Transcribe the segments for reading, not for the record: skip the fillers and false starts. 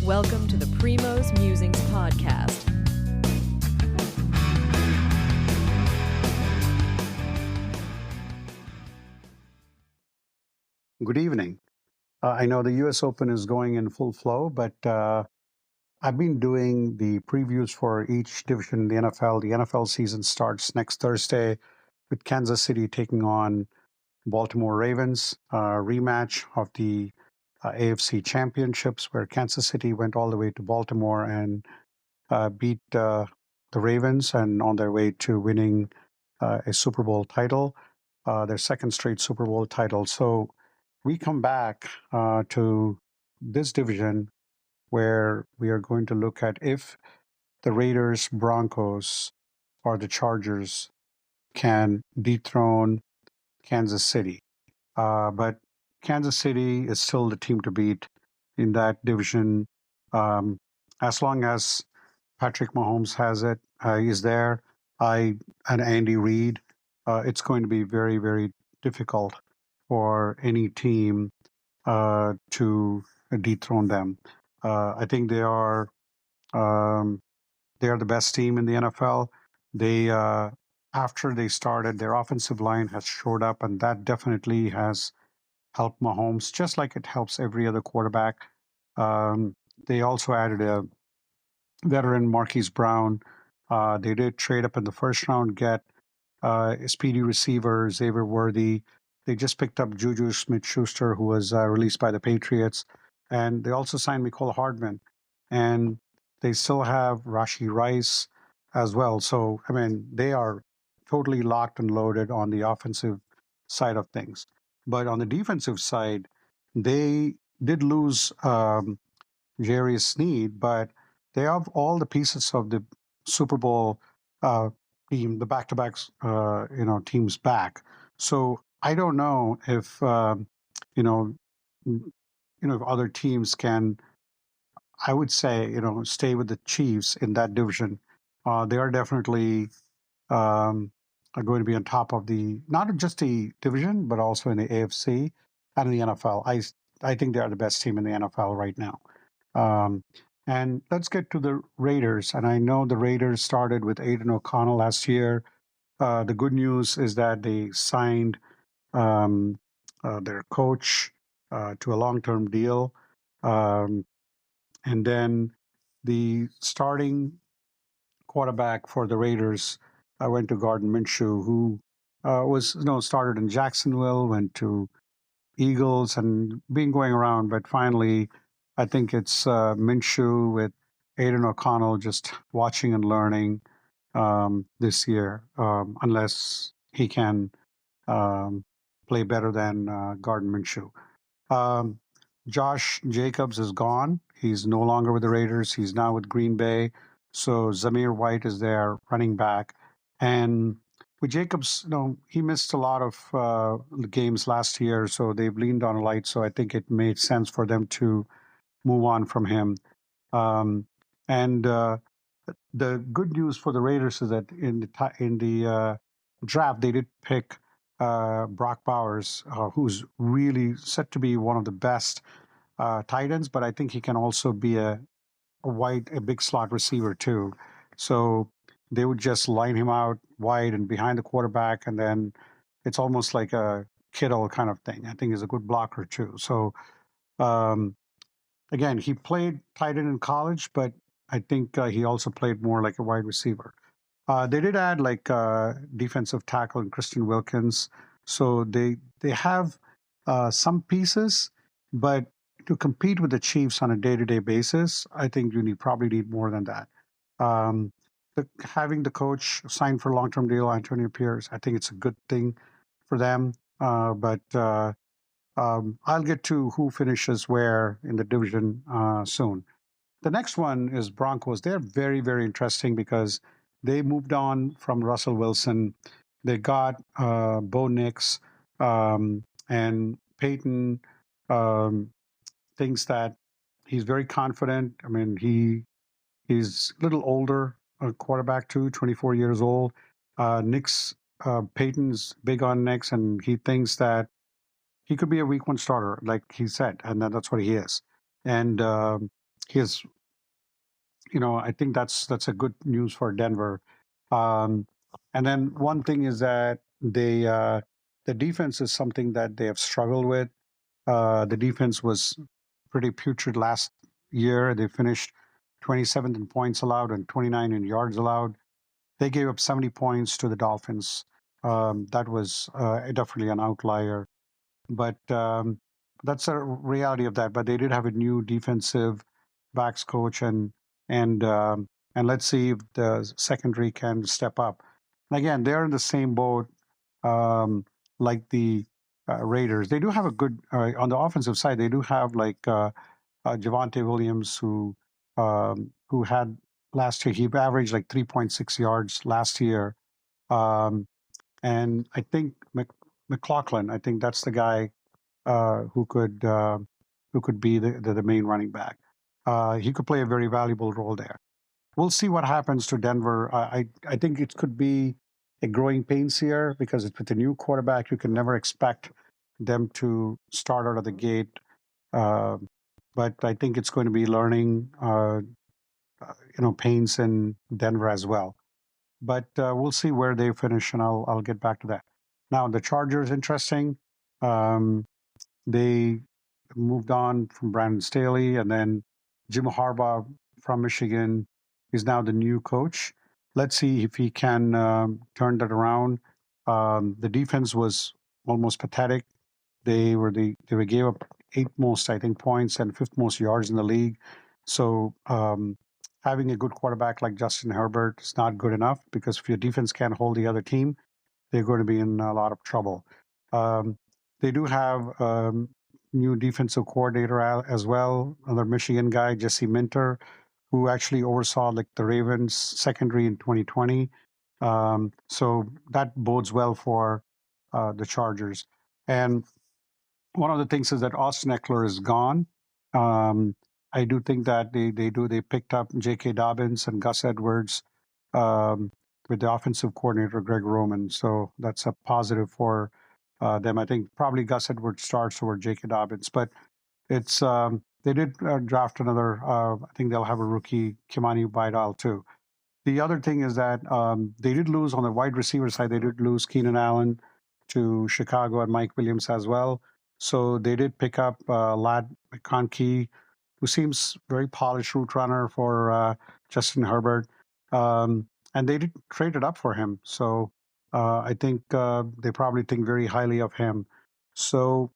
Welcome to the Primo's Musings podcast. Good evening. I know the US Open is going in full flow, but I've been doing the previews for each division in the NFL. The NFL season starts next Thursday with Kansas City taking on Baltimore Ravens, rematch of the AFC championships, where Kansas City went all the way to Baltimore and beat the Ravens and on their way to winning a Super Bowl title, their second straight Super Bowl title. So we come back to this division where we are going to look at if the Raiders, Broncos, or the Chargers can dethrone Kansas City. But Kansas City is still the team to beat in that division. As long as Patrick Mahomes is there, and Andy Reid, it's going to be very, very difficult for any team to dethrone them. I think um, they are the best team in the NFL. They After they started, their offensive line has showed up, and that definitely has helped Mahomes, just like it helps every other quarterback. They also added a veteran, Marquise Brown. They did trade up in the first round, get a speedy receiver, Xavier Worthy. They just picked up Juju Smith-Schuster, who was released by the Patriots. And they also signed Mecole Hardman. And they still have Rashee Rice as well. So, I mean, they are totally locked and loaded on the offensive side of things. But on the defensive side, they did lose Jarius Sneed, but they have all the pieces of the Super Bowl uh, team, the back-to-back teams back. So I don't know if you know if other teams can. I would say stay with the Chiefs in that division. They are definitely are going to be on top of the not just the division, but also in the AFC and in the NFL. I think they are the best team in the NFL right now. Um, and let's get to the Raiders. And I know the Raiders started with Aiden O'Connell last year. The good news is that they signed um, their coach to a long-term deal. Um, and then the starting quarterback for the Raiders went to Gardner Minshew, who was started in Jacksonville, went to Eagles, and been going around. But finally, I think it's Minshew with Aiden O'Connell just watching and learning this year, unless he can um, play better than Gardner Minshew. Um, Josh Jacobs is gone. He's no longer with the Raiders. He's now with Green Bay. So Zamir White is their running back. And with Jacobs, he missed a lot of games last year, so they've leaned on a light. So I think it made sense for them to move on from him. And the good news for the Raiders is that in the draft they did pick Brock Bowers, who's really set to be one of the best tight ends, but I think he can also be a big slot receiver too. So they would just line him out wide and behind the quarterback, and then it's almost like a Kittle kind of thing. I think he's a good blocker too. So um, again, he played tight end in college, but I think he also played more like a wide receiver. They did add like defensive tackle and Christian Wilkins, so they have some pieces, but to compete with the Chiefs on a day-to-day basis, I think probably need more than that. Um, Having the coach sign for a long-term deal, Antonio Pierce, I think it's a good thing for them. But I'll get to who finishes where in the division soon. The next one is Broncos. They're very, very interesting because they moved on from Russell Wilson. They got Bo Nix, and Peyton um, thinks that he's very confident. I mean, he's a little older, a quarterback too, 24 years old. Peyton's big on Nix, and he thinks that he could be a week one starter, like he said, and that's what he is. And he is, I think that's a good news for Denver. Um, and then one thing is that the defense is something that they have struggled with. The defense was pretty putrid last year. They finished 27th in points allowed and 29 in yards allowed. They gave up 70 points to the Dolphins. That was definitely an outlier, but that's a reality of that. But they did have a new defensive backs coach, and and let's see if the secondary can step up. And again, they're in the same boat like the Raiders. They do have a good on the offensive side. They do have like Javonte Williams, who had last year he averaged like 3.6 yards last year, um, and I think McLaughlin. I think that's the guy uh, who could uh, who could be the main running back. He could play a very valuable role there. We'll see what happens to Denver. I think it could be a growing pains here because it's with a new quarterback. You can never expect them to start out of the gate. Uh, but I think it's going to be learning, pains in Denver as well. But we'll see where they finish, and I'll get back to that. Now the Chargers, interesting. Um, they moved on from Brandon Staley, and then Jim Harbaugh from Michigan is now the new coach. Let's see if he can turn that around. The defense was almost pathetic. They gave up eighth most, I think, points and fifth most yards in the league. So having a good quarterback like Justin Herbert is not good enough because if your defense can't hold the other team, they're going to be in a lot of trouble. Um, they do have new defensive coordinator as well, another Michigan guy, Jesse Minter, who actually oversaw like the Ravens secondary in 2020. So that bodes well for the Chargers. And one of the things is that Austin Eckler is gone. Um, I do think that they picked up J.K. Dobbins and Gus Edwards um, with the offensive coordinator Greg Roman, so that's a positive for them. I think probably Gus Edwards starts over J.K. Dobbins, but it's they did draft another. I think they'll have a rookie Kimani Vidal too. The other thing is that they did lose on the wide receiver side. They did lose Keenan Allen to Chicago and Mike Williams as well. So they did pick up Lad McConkey, who seems very polished route runner for Justin Herbert. And they did trade it up for him. So I think they probably think very highly of him. So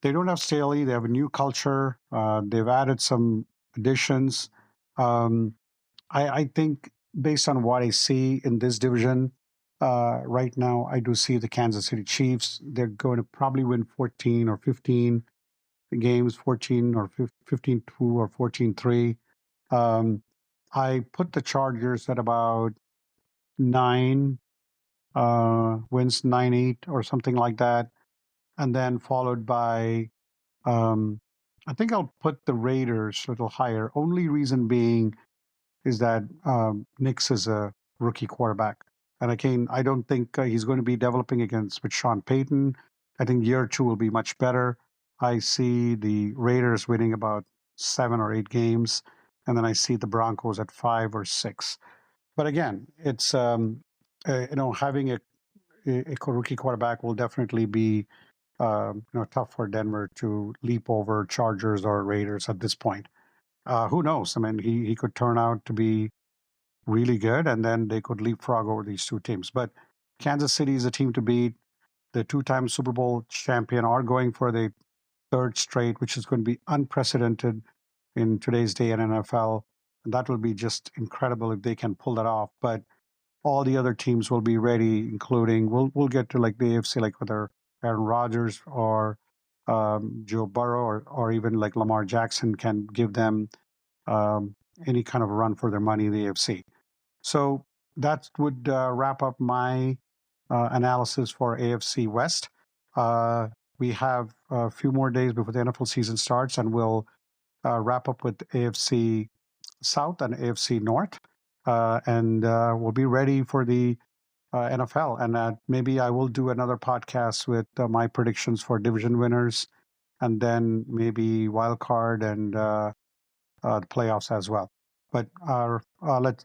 they don't have Staley. They have a new culture. They've added some additions. Um, I think based on what I see in this division right now, I do see the Kansas City Chiefs. They're going to probably win 14 or 15 games, 14 or 15-2 or 14-3. I put the Chargers at about 9 wins, 9-8 or something like that. And then followed by, um, I think I'll put the Raiders a little higher. Only reason being is that Nix is a rookie quarterback. And again, I don't think he's going to be developing against with Sean Payton. I think year two will be much better. I see the Raiders winning about 7 or 8 games, and then I see the Broncos at 5 or 6. But again, it's having a rookie quarterback will definitely be tough for Denver to leap over Chargers or Raiders at this point. Who knows? I mean, he could turn out to be really good, and then they could leapfrog over these two teams. But Kansas City is a team to beat. The two-time Super Bowl champion are going for the third straight, which is going to be unprecedented in today's day in NFL. And that will be just incredible if they can pull that off. But all the other teams will be ready, including we'll get to like the AFC, like whether Aaron Rodgers or Joe Burrow or even like Lamar Jackson can give them um, any kind of run for their money in the AFC. So that would wrap up my analysis for AFC West. We have a few more days before the NFL season starts, and we'll wrap up with AFC South and AFC North. And we'll be ready for the NFL. And maybe I will do another podcast with my predictions for division winners, and then maybe wild card and the playoffs as well. But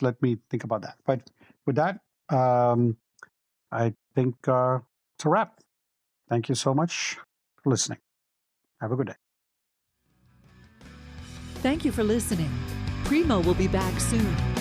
let me think about that. But with that, I think it's a wrap. Thank you so much for listening. Have a good day. Thank you for listening. Primo will be back soon.